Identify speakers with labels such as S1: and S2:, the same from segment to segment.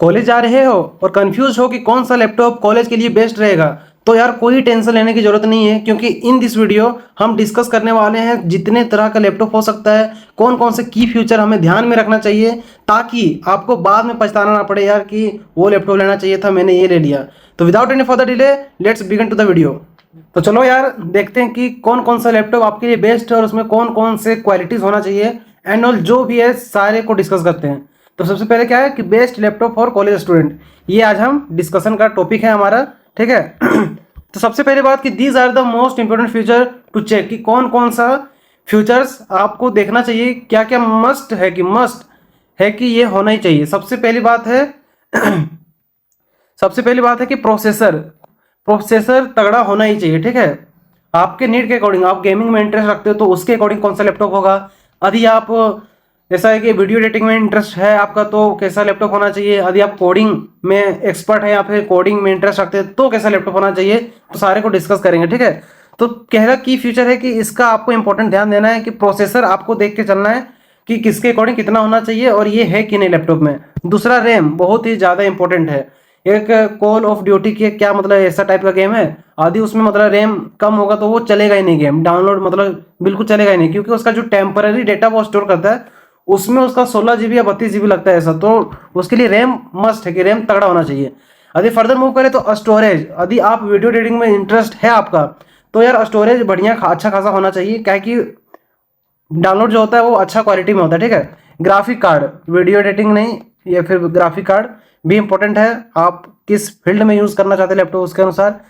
S1: College जा रहे हो और कंफ्यूज हो कि कौन सा लैपटॉप कॉलेज के लिए बेस्ट रहेगा, तो यार कोई टेंशन लेने की जरूरत नहीं है, क्योंकि इन दिस वीडियो हम डिस्कस करने वाले हैं जितने तरह का लैपटॉप हो सकता है, कौन कौन से की फ्यूचर हमें ध्यान में रखना चाहिए, ताकि आपको बाद में पछताना ना पड़े यार कि वो लैपटॉप लेना चाहिए था, मैंने ये ले लिया। तो without any further delay let's begin to the video. तो चलो यार देखते हैं कि कौन कौन सा लैपटॉप आपके लिए बेस्ट है और उसमें कौन कौन से क्वालिटीज़ होना चाहिए एंड ऑल जो भी है सारे को डिस्कस करते हैं। तो सबसे पहले क्या है कि best laptop for college student, ये आज हम डिस्कशन का टॉपिक है हमारा, ठीक है। तो सबसे पहले बात कि these are the most important feature to check, कि कौन कौन सा फीचर्स आपको देखना चाहिए, क्या क्या मस्ट है कि ये होना ही चाहिए। सबसे पहली बात है सबसे पहली बात है कि प्रोसेसर तगड़ा होना ही चाहिए, ठीक है। आपके नीड के अकॉर्डिंग, आप गेमिंग में इंटरेस्ट रखते हो तो उसके अकॉर्डिंग कौन सा लैपटॉप होगा। यदि आप ऐसा है कि वीडियो एडिटिंग में इंटरेस्ट है आपका तो कैसा लैपटॉप होना चाहिए। यदि आप कोडिंग में एक्सपर्ट है या फिर कोडिंग में इंटरेस्ट रखते हैं तो कैसा लैपटॉप होना चाहिए, तो सारे को डिस्कस करेंगे, ठीक है। तो कहना की फीचर है कि इसका आपको इंपॉर्टेंट ध्यान देना है कि प्रोसेसर आपको देख के चलना है कि किसके अकॉर्डिंग कितना होना चाहिए और ये है कि नहीं लैपटॉप में। दूसरा रैम बहुत ही ज़्यादा इंपॉर्टेंट है। एक कॉल ऑफ ड्यूटी के क्या मतलब ऐसा टाइप का गेम है, आदि उसमें मतलब रैम कम होगा तो वो चलेगा ही नहीं, गेम डाउनलोड मतलब बिल्कुल चलेगा ही नहीं, क्योंकि उसका जो टेम्पररी डेटा वो स्टोर करता है उसमें उसका 16 GB या 32 GB लगता है ऐसा। तो उसके लिए रैम मस्ट है कि रैम तगड़ा होना चाहिए। यदि फर्दर मूव करें तो स्टोरेज, यदि आप वीडियो एडिटिंग में इंटरेस्ट है आपका तो यार स्टोरेज बढ़िया अच्छा खासा होना चाहिए, क्या कि डाउनलोड जो होता है वो अच्छा क्वालिटी में होता है, ठीक है। ग्राफिक कार्ड, वीडियो एडिटिंग नहीं या फिर ग्राफिक कार्ड भी इंपॉर्टेंट है, आप किस फील्ड में यूज़ करना चाहते हैं लैपटॉप उसके अनुसार।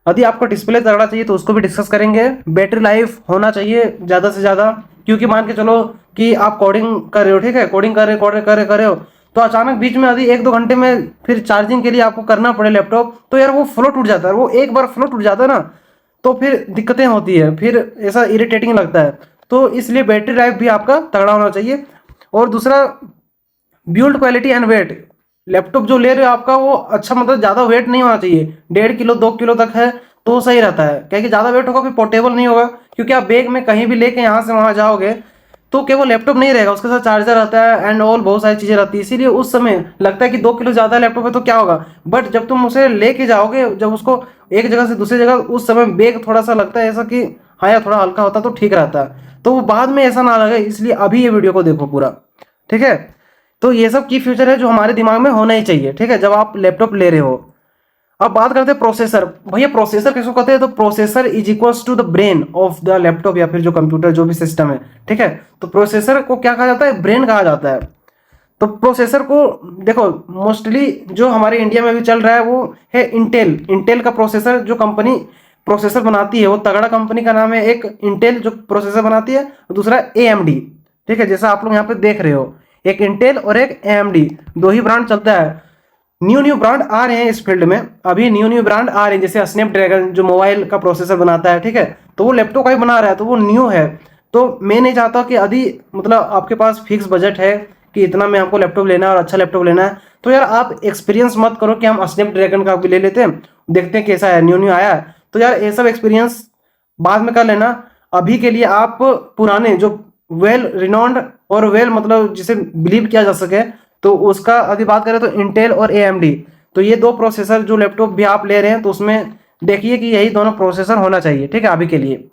S1: यदि आपको डिस्प्ले तगड़ा चाहिए तो उसको भी डिस्कस करेंगे। बैटरी लाइफ होना चाहिए ज़्यादा से ज़्यादा, क्योंकि मान के चलो कि आप कोडिंग कर रहे हो, ठीक है, कोडिंग कर रहे हो तो अचानक बीच में यदि 1-2 घंटे में फिर चार्जिंग के लिए आपको करना पड़े लैपटॉप, तो यार वो फ्लो टूट जाता है। वो एक बार फ्लो टूट जाता है ना तो फिर दिक्कतें होती है, फिर ऐसा इरिटेटिंग लगता है। तो इसलिए बैटरी लाइफ भी आपका तगड़ा होना चाहिए। और दूसरा build quality and weight, laptop जो ले रहे हो आपका वो अच्छा मतलब ज़्यादा वेट नहीं होना चाहिए, 1.5 किलो 2 किलो तक है तो सही रहता है, क्योंकि ज़्यादा वेट होगा फिर पोर्टेबल नहीं होगा, क्योंकि आप बैग में कहीं भी लेके यहाँ से वहाँ जाओगे तो केवल लैपटॉप नहीं रहेगा, उसके साथ चार्जर रहता है एंड ऑल बहुत सारी चीज़ें रहती है। इसीलिए उस समय लगता है कि 2 किलो ज़्यादा लैपटॉप है तो क्या होगा, बट जब तुम उसे लेके जाओगे, जब उसको एक जगह से दूसरी जगह, उस समय बैग थोड़ा सा लगता है ऐसा कि हाँ यार थोड़ा हल्का होता तो ठीक रहता है, तो वो बाद में ऐसा ना लगे। इसलिए अभी ये वीडियो को देखो पूरा, ठीक है। तो ये सब की फ्यूचर है जो हमारे दिमाग में होना ही चाहिए, ठीक है, जब आप लैपटॉप ले रहे हो। अब बात करते हैं प्रोसेसर। भैया प्रोसेसर किसको कहते हैं, तो processor is equals to the brain of the laptop या फिर जो कंप्यूटर जो भी सिस्टम है, ठीक है। तो प्रोसेसर को क्या कहा जाता है, ब्रेन कहा जाता है। तो प्रोसेसर को देखो मोस्टली जो हमारे इंडिया में भी चल रहा है वो है इंटेल का प्रोसेसर, जो कंपनी प्रोसेसर बनाती है वो तगड़ा कंपनी का नाम है। एक इंटेल जो प्रोसेसर बनाती है, दूसरा AMD, ठीक है, जैसा आप लोग यहाँ पे देख रहे हो, एक इंटेल और एक AMD, दो ही ब्रांड चलता है। न्यू ब्रांड आ रहे हैं इस फील्ड में, अभी न्यू ब्रांड आ रहे हैं, जैसे स्नैपड्रैगन जो मोबाइल का प्रोसेसर बनाता है, ठीक है, तो वो लैपटॉप का ही बना रहा है तो वो न्यू है। तो मैं नहीं चाहता कि यदि मतलब आपके पास फिक्स बजट है कि इतना में आपको लैपटॉप लेना है और अच्छा लैपटॉप लेना है, तो यार आप एक्सपीरियंस मत करो कि हम स्नैपड्रैगन का भी ले लेते हैं, देखते हैं कैसा है, न्यू आया है, तो यार ये सब एक्सपीरियंस बाद में कर लेना। अभी के लिए आप पुराने जो वेल रिनॉन्ड और वेल मतलब जिसे बिलीव किया जा सके, तो उसका यदि बात करें तो इंटेल और AMD, तो ये दो प्रोसेसर जो लैपटॉप भी आप ले रहे हैं तो उसमें देखिए कि यही दोनों प्रोसेसर होना चाहिए, ठीक है, अभी के लिए।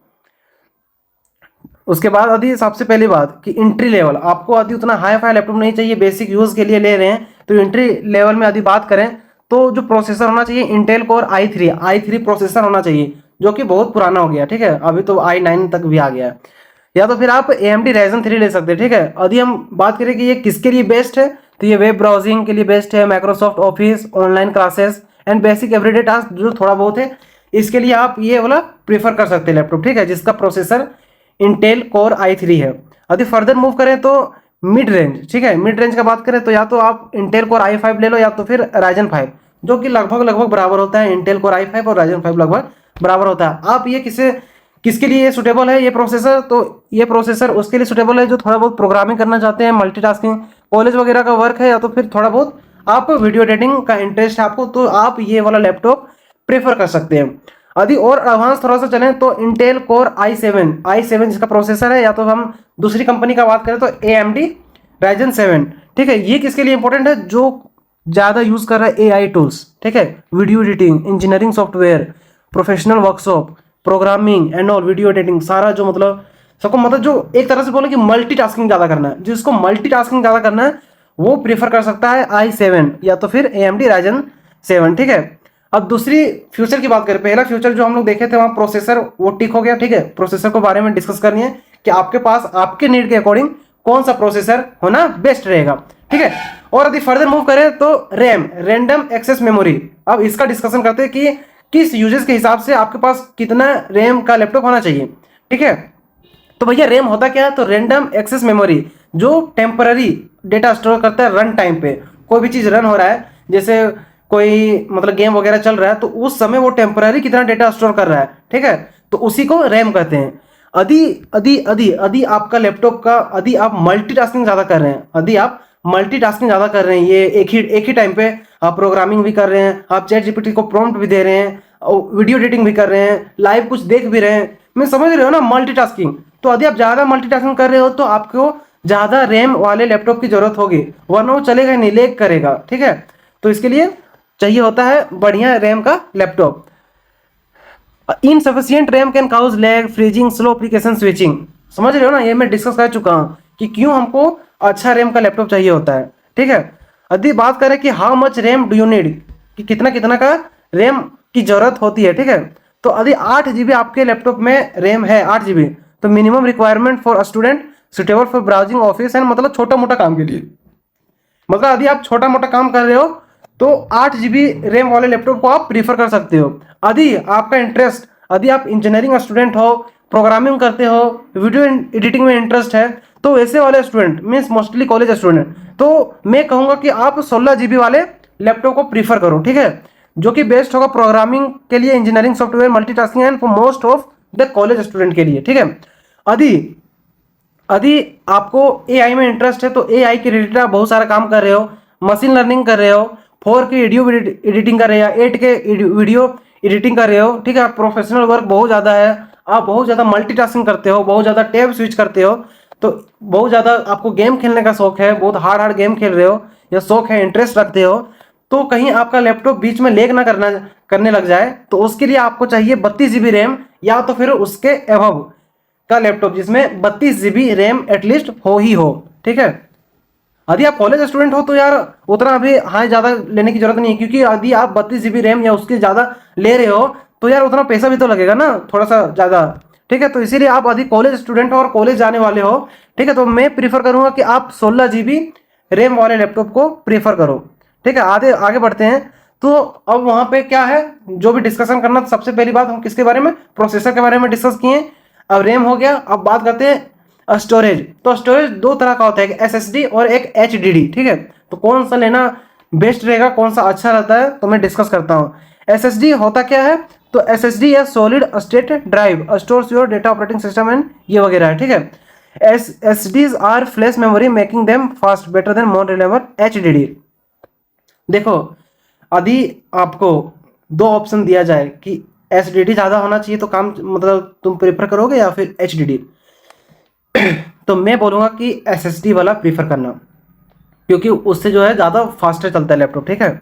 S1: उसके बाद यदि सबसे पहली बात कि इंट्री लेवल, आपको यदि उतना हाई फाई लैपटॉप नहीं चाहिए, बेसिक यूज़ के लिए ले रहे हैं, तो इंट्री लेवल में यदि बात करें तो जो प्रोसेसर होना चाहिए इंटेल कोर i3 प्रोसेसर होना चाहिए, जो कि बहुत पुराना हो गया, ठीक है, अभी तो i9 तक भी आ गया है। या तो फिर आप AMD Ryzen 3 ले सकते हैं, ठीक है। यदि हम बात करें कि ये किसके लिए बेस्ट है, तो ये वेब ब्राउजिंग के लिए बेस्ट है, Microsoft office, online classes and basic everyday task जो थोड़ा बहुत है, इसके लिए आप ये वाला प्रीफर कर सकते हैं लैपटॉप, ठीक है, जिसका प्रोसेसर इंटेल कोर i3 है। यदि फर्दर मूव करें तो मिड रेंज, ठीक है, मिड रेंज का बात करें तो या तो आप इंटेल कोर i5 ले लो या तो फिर Ryzen 5, जो कि लगभग बराबर होता है, इंटेल कोर i5 और Ryzen 5 लगभग बराबर होता है। आप ये किसके लिए सुटेबल है ये प्रोसेसर, तो ये प्रोसेसर उसके लिए सुटेबल है जो थोड़ा बहुत प्रोग्रामिंग करना चाहते हैं, मल्टीटास्किंग, कॉलेज वगैरह का वर्क है, या तो फिर थोड़ा बहुत आप वीडियो एडिटिंग का इंटरेस्ट है आपको, तो आप ये वाला लैपटॉप प्रेफर कर सकते हैं। यदि और एडवांस थोड़ा सा चलें तो इंटेल कोर i7 जिसका प्रोसेसर है, या तो हम दूसरी कंपनी का बात करें तो AMD Ryzen 7, ठीक है। ये किसके लिए इंपॉर्टेंट है, जो ज़्यादा यूज़ कर रहा है AI टूल्स, ठीक है, video editing, engineering software, professional workshop, programming and all, video editing, सारा जो मतलब सबको मतलब जो एक तरह से बोले कि मल्टीटास्किंग ज़्यादा करना है, जिसको मल्टीटास्किंग ज़्यादा करना है वो प्रीफर कर सकता है i7 या तो फिर AMD Ryzen 7, ठीक है। अब दूसरी फ्यूचर की बात करें, पहला फ्यूचर जो हम लोग देखे थे वहाँ प्रोसेसर वो टिक हो गया, ठीक है। प्रोसेसर के बारे में डिस्कस करनी है कि आपके पास आपके नीड के अकॉर्डिंग कौन सा प्रोसेसर होना बेस्ट रहेगा, ठीक है। और यदि फर्दर मूव करें तो रैम, रैंडम एक्सेस मेमोरी, अब इसका डिस्कशन करते हैं कि किस यूजेस के हिसाब से आपके पास कितना रैम का लैपटॉप होना चाहिए, ठीक है। तो भैया रैम होता क्या है, तो रैंडम एक्सेस मेमोरी, जो टेम्पररी डेटा स्टोर करता है रन टाइम पे, कोई भी चीज़ रन हो रहा है, जैसे कोई मतलब गेम वगैरह चल रहा है तो उस समय वो टेम्पररी कितना डेटा स्टोर कर रहा है, ठीक है, तो उसी को रैम कहते हैं। यदि यदि यदि यदि आपका लैपटॉप का यदि आप मल्टीटास्किंग ज़्यादा कर रहे हैं, यदि आप मल्टीटास्किंग ज़्यादा कर रहे हैं, ये एक ही टाइम पे आप प्रोग्रामिंग भी कर रहे हैं, आप चैट जीपीटी को प्रॉम्प्ट भी दे रहे हैं, वीडियो एडिटिंग भी कर रहे हैं, लाइव कुछ देख भी रहे हैं, मैं समझ रहे हो ना मल्टीटास्किंग। तो यदि आप ज़्यादा मल्टीटास्किंग कर रहे हो तो आपको ज़्यादा रैम वाले लैपटॉप की जरूरत होगी, वरना वो चलेगा नहीं, लेग करेगा, ठीक है। तो इसके लिए चाहिए होता है बढ़िया रैम का laptop. Insufficient RAM can cause lag, freezing, slow application switching, समझ रहे हो ना, ये मैं डिस्कस कर चुका हूँ कि क्यों हमको अच्छा रैम का लैपटॉप चाहिए होता है, ठीक है। यदि बात करें कि how much RAM do you need, कि कितना कितना का रैम की जरूरत होती है, ठीक है। तो यदि 8 GB आपके लैपटॉप में रैम है, 8 GB, तो minimum requirement for student suitable for browsing office and, मतलब छोटा मोटा काम के लिए, मतलब यदि आप छोटा मोटा काम कर रहे हो तो 8 GB रैम वाले लैपटॉप को आप प्रीफर कर सकते हो। यदि आपका इंटरेस्ट, यदि आप इंजीनियरिंग स्टूडेंट हो, प्रोग्रामिंग करते हो, वीडियो एडिटिंग में इंटरेस्ट है, तो ऐसे वाले student means mostly college student, तो मैं कहूँगा कि आप 16 GB वाले लैपटॉप को प्रीफर करो, ठीक है, जो कि बेस्ट होगा प्रोग्रामिंग के लिए, engineering software, multitasking and for most of the college student के लिए, ठीक है। यदि यदि आपको AI में इंटरेस्ट है तो AI के रिलेटेड आप बहुत सारा काम कर रहे हो, मशीन लर्निंग कर रहे हो, 4K वीडियो एडिटिंग कर रहे हो, 8K वीडियो एडिटिंग कर रहे हो, ठीक है, प्रोफेशनल वर्क बहुत ज़्यादा है, आप बहुत ज़्यादा मल्टीटास्किंग करते हो, बहुत ज़्यादा टैब स्विच करते हो, तो बहुत ज़्यादा आपको गेम खेलने का शौक है, बहुत हार्ड हार्ड गेम खेल रहे हो या शौक है, इंटरेस्ट रखते हो, तो कहीं आपका लैपटॉप बीच में लेग ना करने लग जाए, तो उसके लिए आपको चाहिए 32 GB रैम या तो फिर उसके एबव का लैपटॉप जिसमें 32 GB रैम एटलीस्ट हो ही हो, ठीक है। यदि आप कॉलेज स्टूडेंट हो तो यार उतना अभी हाई ज़्यादा लेने की जरूरत नहीं है, क्योंकि यदि आप 32 GB रैम या उसके ज़्यादा ले रहे हो तो यार उतना पैसा भी तो लगेगा ना, थोड़ा सा ज़्यादा, ठीक है। तो इसीलिए आप यदि कॉलेज स्टूडेंट हो और कॉलेज जाने वाले हो, ठीक है, तो मैं प्रीफर करूँगा कि आप 16 GB रैम वाले लैपटॉप को प्रीफर करो, ठीक है। आगे आगे बढ़ते हैं। तो अब वहाँ पे क्या है जो भी डिस्कशन करना, सबसे पहली बात हम किसके बारे में, प्रोसेसर के बारे में डिस्कस किए। अब रैम हो गया, अब बात करते हैं स्टोरेज। तो स्टोरेज दो तरह का होता है, एक SSD और एक HDD, ठीक है। तो कौन सा लेना बेस्ट रहेगा, कौन सा अच्छा रहता है, तो मैं डिस्कस करता हूँ। SSD होता क्या है, तो SSD या solid state drive, stores your data operating system and ये वगैरह है, ठीक है। SSDs are flash memory making them fast better than more reliable HDD। देखो यदि आपको दो ऑप्शन दिया जाए कि HDD ज़्यादा होना चाहिए तो काम मतलब तुम प्रेफर करोगे या फिर HDD, तो मैं बोलूँगा कि SSD वाला प्रीफर करना, क्योंकि उससे जो है ज़्यादा फास्टर चलता है लैपटॉप, ठीक है।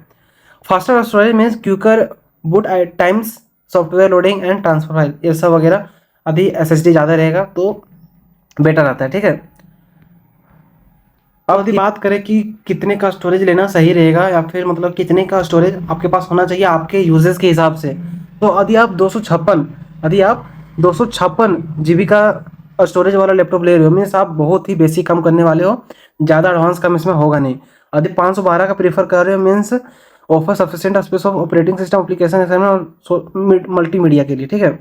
S1: Faster storage means quicker boot times, software loading and transfer file, ये सब वगैरह यदि SSD ज़्यादा रहेगा तो बेटर आता है, ठीक है। अब यदि बात करें कि कितने का स्टोरेज लेना सही रहेगा या फिर मतलब कितने का स्टोरेज आपके पास होना चाहिए आपके यूजेस के हिसाब से, तो यदि आप 256 GB का स्टोरेज वाला लैपटॉप ले रहे हो, मीन्स आप बहुत ही बेसिक काम करने वाले हो, ज़्यादा एडवांस काम इसमें होगा नहीं। यदि 512 का प्रीफर कर रहे हो, means offer sufficient space of operating system, application और मल्टीमीडिया के लिए, ठीक है।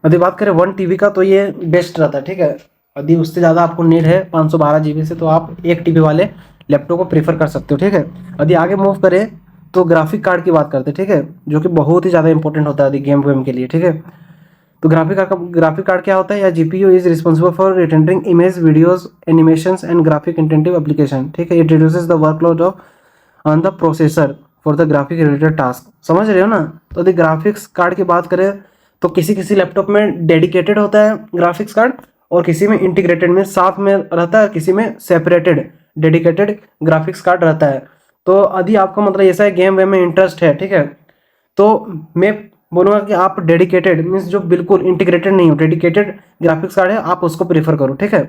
S1: यदि बात करें 1 TB का तो ये बेस्ट रहता है, ठीक है। यदि उससे ज़्यादा आपको नीड है 512 GB से, तो आप 1 TB वाले लैपटॉप को प्रीफर कर सकते हो, ठीक है। यदि आगे मूव करें तो ग्राफिक कार्ड की बात करते हैं, ठीक है, जो कि बहुत ही ज़्यादा इंपॉर्टेंट होता है यदि गेम वेम के लिए, ठीक है। तो ग्राफिक कार्ड क्या होता है, या GPU is responsible for rendering image, videos, animations and graphic intensive application, ठीक है। It reduces the workload of on the processor for the graphic related task, समझ रहे हो ना। तो यदि ग्राफिक्स कार्ड की बात करें तो किसी किसी लैपटॉप में डेडिकेटेड होता है ग्राफिक्स कार्ड और किसी में इंटीग्रेटेड में साथ में रहता है, किसी में सेपरेटेड डेडिकेटेड ग्राफिक्स कार्ड रहता है। तो यदि आपको मतलब ऐसा है गेम वेम में इंटरेस्ट है, ठीक है, तो मैं बोलूँगा कि आप डेडिकेटेड मीन्स जो बिल्कुल इंटीग्रेटेड नहीं हो, डेडिकेटेड ग्राफिक्स कार्ड है आप उसको प्रीफर करो, ठीक है।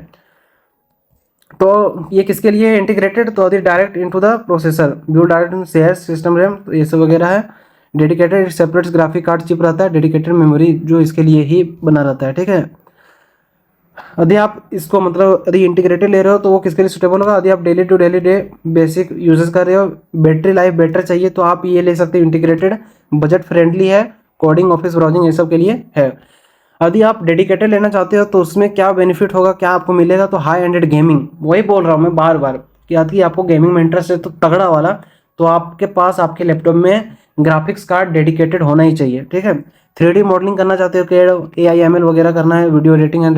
S1: तो ये किसके लिए है इंटीग्रेटेड, तो यदि direct into the processor, view direct in CS system RAM, तो ये सब वगैरह है। Dedicated separate graphic card chip रहता है, डेडिकेटेड मेमोरी जो इसके लिए ही बना रहता है, ठीक है। यदि आप इसको मतलब यदि इंटीग्रेटेड ले रहे हो तो वो किसके लिए सुटेबल होगा, यदि आप daily to daily day basic uses कर रहे हो, बैटरी लाइफ बेटर चाहिए तो आप ये ले सकते हो इंटीग्रेटेड, बजट फ्रेंडली है, कोडिंग ऑफिस ब्राउजिंग ये सब के लिए है। यदि आप डेडिकेटेड लेना चाहते हो तो उसमें क्या बेनिफिट होगा, क्या आपको मिलेगा, तो हाई एंडेड गेमिंग, वही बोल रहा हूँ मैं बार बार कि यदि आपको गेमिंग में इंटरेस्ट है तो तगड़ा वाला, तो आपके पास आपके लैपटॉप में ग्राफिक्स कार्ड डेडिकेटेड होना ही चाहिए, ठीक है। 3D मॉडलिंग करना चाहते हो कि AI ML वगैरह करना है, वीडियो एडिटिंग एंड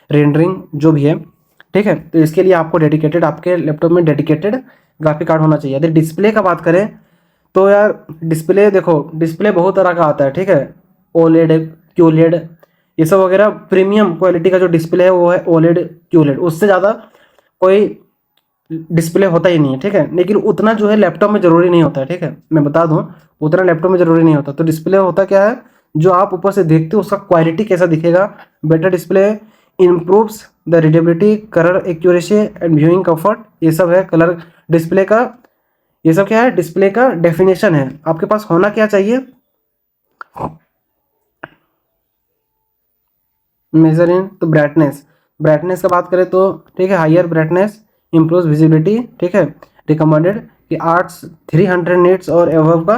S1: रेंडरिंग जो भी है, ठीक है, तो इसके लिए आपको डेडिकेटेड आपके लैपटॉप में डेडिकेटेड ग्राफिक कार्ड होना चाहिए। यदि डिस्प्ले का बात करें तो यार डिस्प्ले देखो, डिस्प्ले बहुत तरह का आता है, ठीक है, ओलेड, क्यूलेड, ये सब वगैरह। प्रीमियम क्वालिटी का जो डिस्प्ले है वो है ओलेड, क्यूलेड, उससे ज़्यादा कोई डिस्प्ले होता ही नहीं है, ठीक है। लेकिन उतना जो है लैपटॉप में ज़रूरी नहीं होता है, ठीक है, मैं बता दूं, उतना लैपटॉप में ज़रूरी नहीं होता। तो डिस्प्ले होता क्या है, जो आप ऊपर से देखते हो उसका क्वालिटी कैसा दिखेगा। Better display improves the readability, colour accuracy and viewing comfort, ये सब है कलर डिस्प्ले का। ये सब क्या है, डिस्प्ले का डेफिनेशन है। आपके पास होना क्या चाहिए, मेजर इन तो ब्राइटनेस, ब्राइटनेस का बात करें तो ठीक है, हायर ब्राइटनेस इम्प्रूव विजिबिलिटी, ठीक है, रिकमेंडेड कि आर्ट्स 300 नीट्स और एबव का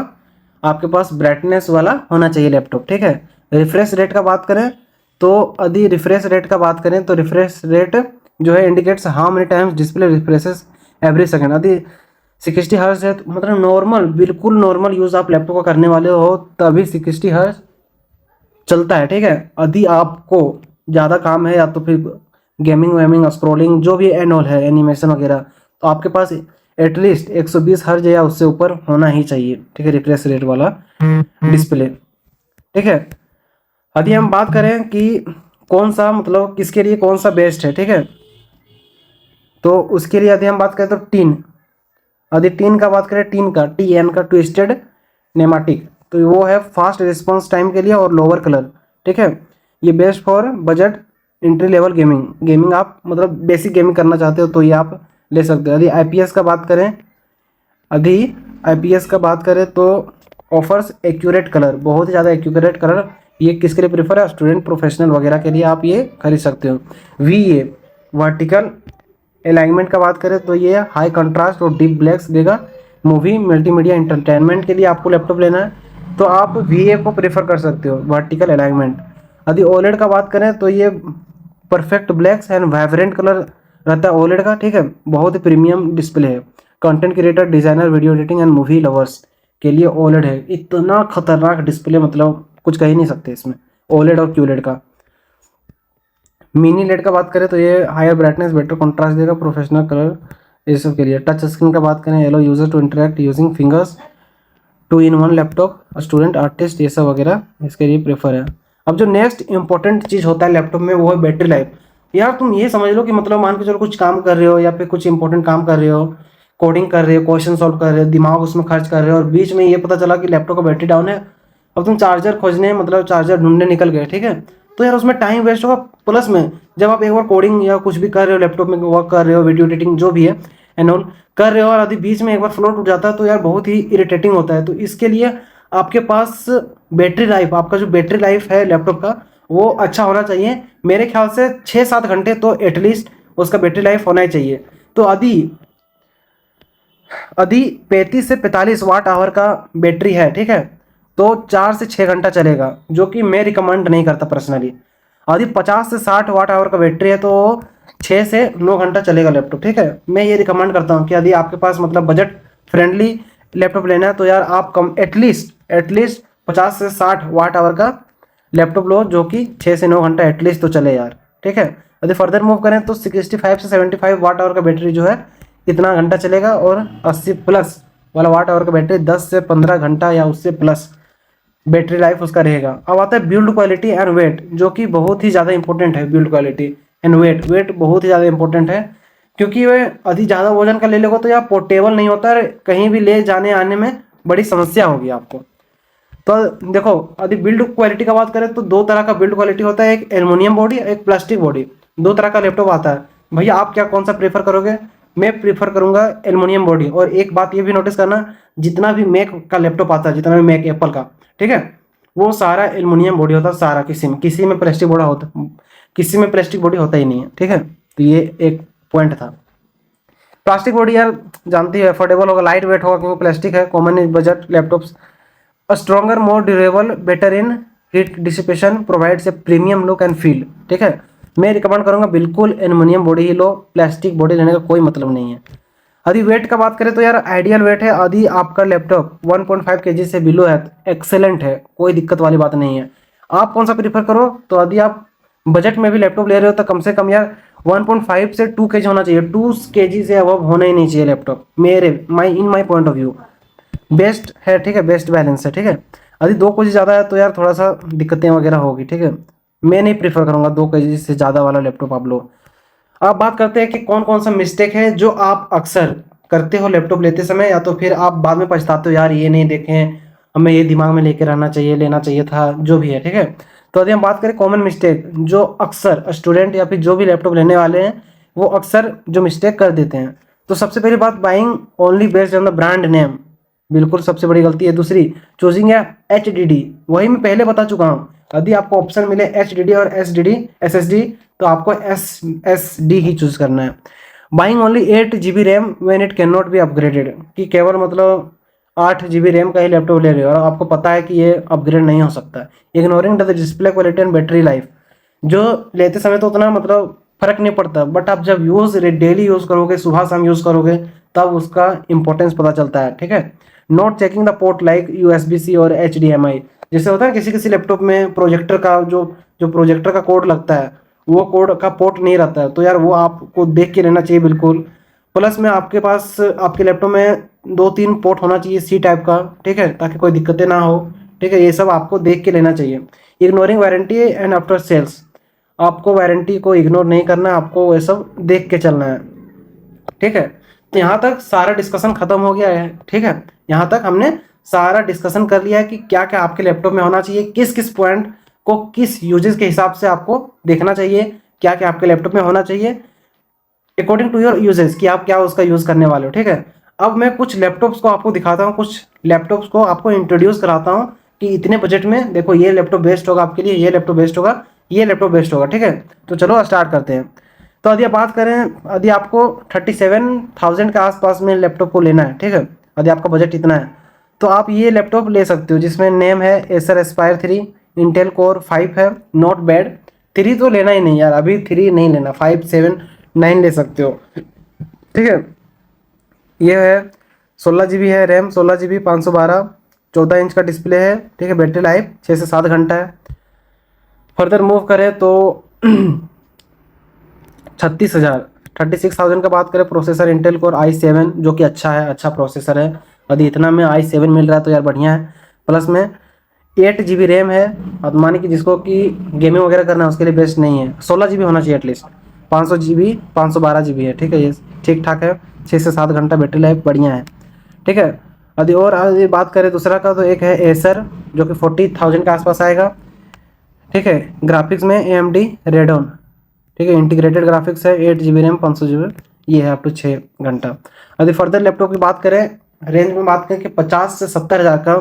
S1: आपके पास ब्राइटनेस वाला होना चाहिए लैपटॉप, ठीक है। रिफ्रेश रेट का बात करें तो यदि रिफ्रेश रेट का बात करें तो रिफ्रेश रेट जो है indicates how many times display refreshes every second. यदि 60 हर्ट्ज है तो मतलब नॉर्मल, बिल्कुल नॉर्मल यूज़ आप लैपटॉप का करने वाले हो तभी 60 हर्ट्ज चलता है, ठीक है। यदि आपको ज़्यादा काम है या तो फिर गेमिंग वेमिंग स्क्रॉलिंग जो भी एंड ऑल है एनिमेशन वगैरह, तो आपके पास एटलीस्ट 120 हर्ज या उससे ऊपर होना ही चाहिए, ठीक है, रिफ्रेश रेट वाला डिस्प्ले, ठीक है। यदि हम बात करें कि कौन सा मतलब किसके लिए कौन सा बेस्ट है, ठीक है, तो उसके लिए यदि हम बात करें तो टीन, यदि टीन का बात करें, टीन का TN का ट्विस्टेड नेमाटिक, तो वो है फास्ट रिस्पॉन्स टाइम के लिए और लोअर कलर, ठीक है। ये best for budget entry level gaming आप मतलब बेसिक गेमिंग करना चाहते हो तो ये आप ले सकते हो। यदि IPS का बात करें, यदि IPS का बात करें तो ऑफर्स एक्यूरेट कलर, बहुत ही ज़्यादा एक्यूरेट कलर, ये किसके लिए प्रीफर है, स्टूडेंट प्रोफेशनल वगैरह के लिए आप ये खरीद सकते हो। VA वर्टिकल अलाइनमेंट का बात करें तो ये हाई कंट्रास्ट और डीप ब्लैक्स देगा। मूवी मल्टीमीडिया एंटरटेनमेंट के लिए आपको लैपटॉप लेना है तो आप VA को प्रेफर कर सकते हो, वर्टिकल अलाइनमेंट। यदि OLED का बात करें तो ये perfect blacks and vibrant colour रहता है OLED का, ठीक है, बहुत ही प्रीमियम डिस्प्ले है। Content creator, designer, video editing and movie lovers के लिए OLED है। इतना खतरनाक डिस्प्ले, मतलब कुछ कह ही नहीं सकते इसमें OLED और QLED का। मिनी लेड का बात करें तो ये हायर ब्राइटनेस, बेटर कॉन्ट्रास्ट देगा, प्रोफेशनल कलर ये सब के लिए। टच स्क्रीन का बात करें, allow user to interact using fingers, 2-in-1 laptop, student, artist, ये सब वगैरह इसके लिए प्रेफर है। अब जो नेक्स्ट इंपॉर्टेंट चीज़ होता है लैपटॉप में वो है बैटरी लाइफ। यार तुम ये समझ लो कि मतलब मान के चलो कुछ काम कर रहे हो या फिर कुछ इंपॉर्टेंट काम कर रहे हो, कोडिंग कर रहे हो, क्वेश्चन सॉल्व कर रहे हो, दिमाग उसमें खर्च कर रहे हो और बीच में ये पता चला कि लैपटॉप का बैटरी डाउन है। अब तुम चार्जर खोजने मतलब चार्जर ढूंढने निकल गए, ठीक है, तो यार उसमें टाइम वेस्ट होगा। प्लस में जब आप एक बार कोडिंग या कुछ भी कर रहे हो, लैपटॉप में वर्क कर रहे हो, वीडियो एडिटिंग जो भी है एंड ऑल कर रहे हो, और यदि बीच में एक बार फ्लो टूट जाता है तो यार बहुत ही इरिटेटिंग होता है। तो इसके लिए आपके पास बैटरी लाइफ, आपका जो बैटरी लाइफ है लैपटॉप का वो अच्छा होना चाहिए। मेरे ख्याल से 6-7 घंटे तो एटलीस्ट उसका बैटरी लाइफ होना ही चाहिए। तो यदि 35 से 45 वाट आवर का बैटरी है, ठीक है, तो 4 से 6 घंटा चलेगा, जो कि मैं रिकमेंड नहीं करता पर्सनली। यदि 50 से 60 वाट आवर का बैटरी है तो 6 से 9 घंटा चलेगा लैपटॉप, ठीक है। मैं ये रिकमेंड करता हूँ कि यदि आपके पास मतलब बजट फ्रेंडली लैपटॉप लेना है तो यार आप कम एटलीस्ट 50 से 60 वाट आवर का लैपटॉप लो, जो कि 6 से 9 घंटा एटलीस्ट तो चले यार, ठीक है। यदि फर्दर मूव करें तो 65 से 75 वाट आवर का बैटरी जो है इतना घंटा चलेगा, और 80 प्लस वाला वाट आवर का बैटरी 10 से 15 घंटा या उससे प्लस बैटरी लाइफ उसका रहेगा। अब आता है बिल्ड क्वालिटी एंड वेट, जो कि बहुत ही ज़्यादा इंपॉर्टेंट है। बिल्ड क्वालिटी एंड वेट बहुत ही ज़्यादा इंपॉर्टेंट है, क्योंकि वह अधिक ज़्यादा वजन का ले लोगे तो यार पोर्टेबल नहीं होता है, कहीं भी ले जाने आने में बड़ी समस्या होगी आपको। तो देखो यदि बिल्ड क्वालिटी का बात करें तो दो तरह का बिल्ड क्वालिटी होता है, एक एल्युमिनियम बॉडी एक प्लास्टिक बॉडी, दो तरह का लैपटॉप आता है। भैया आप क्या कौन सा प्रेफर करोगे? मैं प्रेफर करूंगा एल्युमिनियम बॉडी। और एक बात ये भी नोटिस करना, जितना भी मैक का लैपटॉप आता है, जितना भी मैक एप्पल का, ठीक है, वो सारा एल्युमिनियम बॉडी होता है सारा, किसी में प्लास्टिक बॉडी होता, किसी में प्लास्टिक बॉडी होता ही नहीं है, ठीक है। तो ये एक पॉइंट था। प्लास्टिक बॉडी यार जानती है अफोर्डेबल होगा, लाइट वेट होगा क्योंकि प्लास्टिक है, common in budget laptops, stronger more durable better in heat dissipation provides a premium look and feel, ठीक है। मैं रिकमेंड करूंगा बिल्कुल एल्युमिनियम बॉडी ही लो, प्लास्टिक बॉडी लेने का कोई मतलब नहीं है। यदि वेट का बात करें तो यार आइडियल वेट है, यदि आपका लैपटॉप 1.5 kg से बिलो है एक्सेलेंट है, कोई दिक्कत वाली बात नहीं है। आप कौन सा प्रीफर करो? तो यदि आप बजट में भी लैपटॉप ले रहे हो तो कम से कम यार 1.5 से 2 kg होना चाहिए, 2 kg से अब होना ही नहीं चाहिए laptop, in my point of view best है, ठीक है, बेस्ट बैलेंस है, ठीक है। यदि 2 kg ज़्यादा है तो यार थोड़ा सा दिक्कतें वगैरह होगी, ठीक है। मैं नहीं प्रीफर करूँगा 2 kg से ज़्यादा वाला लैपटॉप आप लो। अब बात करते हैं कि कौन कौन सा मिस्टेक है जो आप अक्सर करते हो लैपटॉप लेते समय, या तो फिर आप बाद में पछताते हो यार ये नहीं देखें, हमें ये दिमाग में लेके रहना चाहिए, लेना चाहिए था, जो भी है, ठीक है। तो यदि हम बात करें कॉमन मिस्टेक जो अक्सर स्टूडेंट या फिर जो भी लैपटॉप लेने वाले हैं वो अक्सर जो मिस्टेक कर देते हैं, तो सबसे पहली बात buying only based on the brand name, बिल्कुल सबसे बड़ी गलती है। दूसरी चूजिंग है HDD, वही मैं पहले बता चुका हूँ, यदि आपको ऑप्शन मिले HDD और SSD तो आपको SSD ही चूज करना है। Buying only 8 GB RAM when it can not be upgraded, कि केवल मतलब 8 GB रैम का ही लैपटॉप ले रहे हो और आपको पता है कि ये अपग्रेड नहीं हो सकता। Ignoring the display quality and battery life, जो लेते समय तो उतना मतलब फर्क नहीं पड़ता, बट आप जब डेली यूज़ करोगे, सुबह शाम यूज़ करोगे, तब उसका इंपॉर्टेंस पता चलता है, ठीक है। Not checking the port like USB-C और HDMI, जैसे होता है किसी किसी लैपटॉप में प्रोजेक्टर का जो जो प्रोजेक्टर का कोड लगता है वो कोड का पोर्ट नहीं रहता है, तो यार वो आपको देख के लेना चाहिए बिल्कुल। प्लस में आपके पास आपके लैपटॉप में 2-3 पोर्ट होना चाहिए C टाइप का, ठीक है, ताकि कोई दिक्कतें ना हो, ठीक है। ये सब आपको देख के लेना चाहिए। Ignoring warranty and after sales, आपको वारंटी को इग्नोर नहीं करना है, आपको ये सब देख के चलना है, ठीक है। तो यहाँ तक सारा डिस्कशन खत्म हो गया है, ठीक है। यहाँ तक हमने सारा डिस्कशन कर लिया है कि क्या क्या आपके लैपटॉप में होना चाहिए, किस किस पॉइंट को किस यूजेस के हिसाब से आपको देखना चाहिए, क्या क्या आपके लैपटॉप में होना चाहिए अकॉर्डिंग टू योर यूजेस, कि आप क्या उसका यूज करने वाले हो, ठीक है। अब मैं कुछ लैपटॉप्स को आपको दिखाता हूँ, कुछ लैपटॉप्स को आपको इंट्रोड्यूस कराता हूँ कि इतने बजट में देखो ये लैपटॉप बेस्ट होगा आपके लिए, ये लैपटॉप बेस्ट होगा, ये लैपटॉप बेस्ट होगा, ठीक है। तो चलो स्टार्ट करते हैं। तो यदि आप बात करें, यदि आपको 37,000 के आसपास में लैपटॉप को लेना है, ठीक है, यदि आपका बजट इतना है तो आप ये लैपटॉप ले सकते हो, जिसमें नेम है एसर एस्पायर 3, इंटेल कोर 5 है, नॉट बैड। 3 तो लेना ही नहीं यार, अभी 3 नहीं लेना, 5, 7, 9 ले सकते हो, ठीक है। ये है 16 GB है रैम, 16 GB 512, 14 इंच का डिस्प्ले है, ठीक है। बैटरी लाइफ 6 से 7 घंटा है। फर्दर मूव करें तो 36,000 का बात करें, प्रोसेसर इंटेल कोर i7 जो कि अच्छा है, अच्छा प्रोसेसर है। यदि इतना में i7 मिल रहा है तो यार बढ़िया है। प्लस में 8 GB रैम है, और माने कि जिसको कि गेमिंग वगैरह करना है उसके लिए बेस्ट नहीं है, 16 GB होना चाहिए एटलीस्ट। 500 GB 512 GB है, ठीक है, ये ठीक ठाक है। 6 से 7 घंटा बैटरी लाइफ बढ़िया है, ठीक है। यदि बात करें दूसरा का तो एक है एसर जो कि 40,000 के आसपास आएगा, ठीक है। ग्राफिक्स में AMD रेडोन, ठीक है, इंटीग्रेटेड ग्राफिक्स है, 8 GB रैम 500 GB, ये है अप टू 6 घंटा। यदि फर्दर लैपटॉप की बात करें, रेंज में बात करें कि 50 से 70 हज़ार का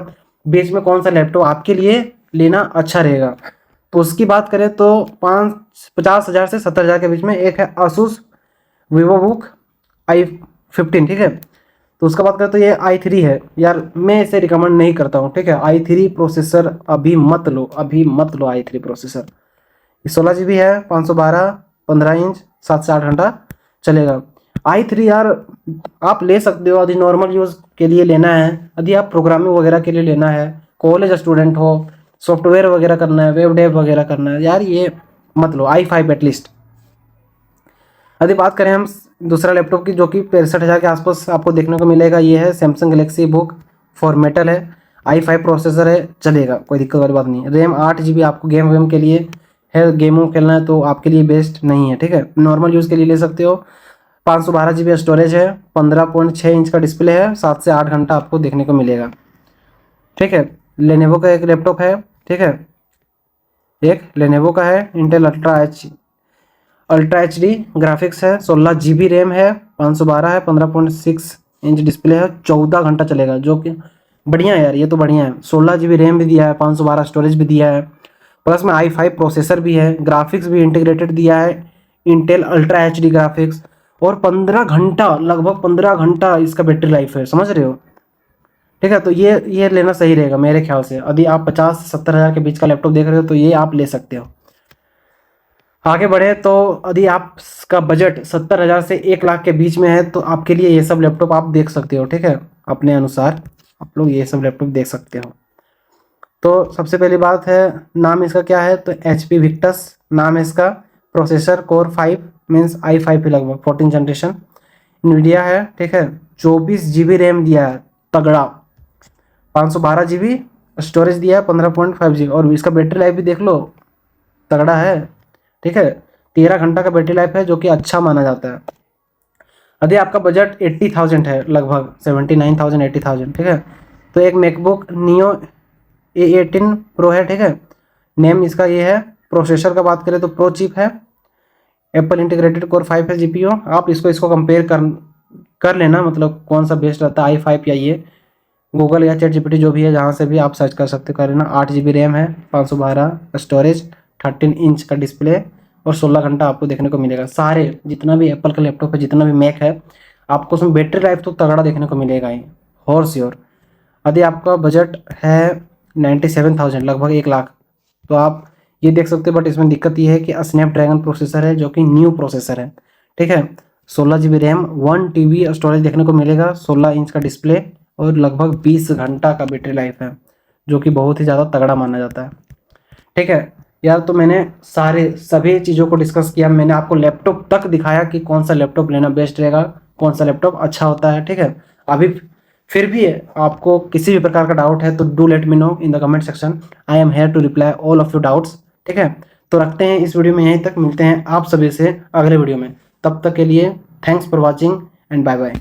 S1: बीच में कौन सा लैपटॉप आपके लिए लेना अच्छा रहेगा, तो उसकी बात करें तो 50,000 से 70,000 के बीच में एक है आसूस वीवोबुक i15, ठीक है। तो उसका बात करें तो ये i3 है यार, मैं इसे रिकमेंड नहीं करता हूँ, ठीक है। i3 प्रोसेसर अभी मत लो, अभी मत लो i3 प्रोसेसर। 16 GB है, 512, 15 इंच, 7 से 8 घंटा चलेगा। i3 यार आप ले सकते हो यदि नॉर्मल यूज़ के लिए लेना है, यदि आप प्रोग्रामिंग वगैरह के लिए लेना है, कॉलेज स्टूडेंट हो, सॉफ्टवेयर वगैरह करना है, वेब डेव वगैरह करना है, यार ये मत लो, i5 एटलीस्ट। यदि बात करें हम दूसरा लैपटॉप की जो कि 65,000 के आसपास आपको देखने को मिलेगा, ये है Samsung Galaxy book for metal है, i5 प्रोसेसर है, चलेगा, कोई दिक्कत वाली बात नहीं है। रैम 8 GB आपको गेम वेम के लिए है, गेमों खेलना है तो आपके लिए बेस्ट नहीं है, ठीक है, नॉर्मल यूज़ के लिए ले सकते हो। 512 GB स्टोरेज है, 15.6 इंच का डिस्प्ले है, 7 से 8 घंटा आपको देखने को मिलेगा। ठीक है, लेनोवो का एक लैपटॉप है। ठीक है, एक लेनोवो का है, Intel ultra H D graphics है, 16 GB रैम है, 512 है, 15.6 इंच डिस्प्ले है, 14 घंटा चलेगा, जो कि बढ़िया है यार, ये तो बढ़िया है। 16 GB रैम भी दिया है, 512 स्टोरेज भी दिया है, प्लस में i5 प्रोसेसर भी है, ग्राफिक्स भी इंटीग्रेटेड दिया है, Intel ultra H D graphics, और 15 घंटा, लगभग 15 घंटा इसका बैटरी लाइफ है, समझ रहे हो। ठीक है, तो ये लेना सही रहेगा मेरे ख्याल से। यदि आप 50 से 70 हज़ार के बीच का लैपटॉप देख रहे हो तो ये आप ले सकते हो। आगे बढ़े तो यदि आपका बजट 70 हज़ार से 1 लाख के बीच में है तो आपके लिए ये सब लैपटॉप आप देख सकते हो। ठीक है, अपने अनुसार आप लोग ये सब लैपटॉप देख सकते हो। तो सबसे पहली बात है, नाम इसका क्या है, तो HP विक्टस नाम है इसका। प्रोसेसर कोर 5 मीन्स i5 है, लगभग 14 जनरेशन। NVIDIA है। ठीक है, 24 GB रैम दिया है, तगड़ा। 512 GB स्टोरेज दिया है, 15.5 GB, और इसका बैटरी लाइफ भी देख लो, तगड़ा है। ठीक है, 13 घंटा का बैटरी लाइफ है, जो कि अच्छा माना जाता है। यदि आपका बजट 80,000 है, लगभग 79,000 80,000, ठीक है, तो एक मैकबुक नियो A18 प्रो है। ठीक है, नेम इसका ये है। प्रोसेसर का बात करें तो प्रो चिप है, एप्पल इंटीग्रेटेड कोर 5 है GPU। आप इसको कंपेयर कर लेना, मतलब कौन सा बेस्ट रहता है, i5 या ये। गूगल या चैट GPT जो भी है, जहाँ से भी आप सर्च कर सकते कर लेना। 8 GB रैम है, 512 स्टोरेज, 13 इंच का डिस्प्ले, और 16 घंटा आपको देखने को मिलेगा। सारे जितना भी एप्पल का लैपटॉप है, जितना भी मैक है, आपको उसमें बैटरी लाइफ तो तगड़ा देखने को मिलेगा ही, और श्योर। यदि आपका बजट है 97,000, लगभग 1 लाख, तो आप ये देख सकते हो। बट इसमें दिक्कत ये है कि स्नैपड्रैगन प्रोसेसर है, जो कि न्यू प्रोसेसर है। ठीक है, 16 GB रैम, 1 TB स्टोरेज देखने को मिलेगा, 16 इंच का डिस्प्ले, और लगभग 20 घंटा का बैटरी लाइफ है, जो कि बहुत ही ज़्यादा तगड़ा माना जाता है। ठीक है यार, तो मैंने सभी चीज़ों को डिस्कस किया। मैंने आपको लैपटॉप तक दिखाया कि कौन सा लैपटॉप लेना बेस्ट रहेगा, कौन सा लैपटॉप अच्छा होता है। ठीक है, अभी फिर भी आपको किसी भी प्रकार का डाउट है तो do let me know in the comment section. I am here to reply all of your doubts. ठीक है, तो रखते हैं इस वीडियो में यहीं तक, मिलते हैं आप सभी से अगले वीडियो में। तब तक के लिए thanks for watching and bye bye.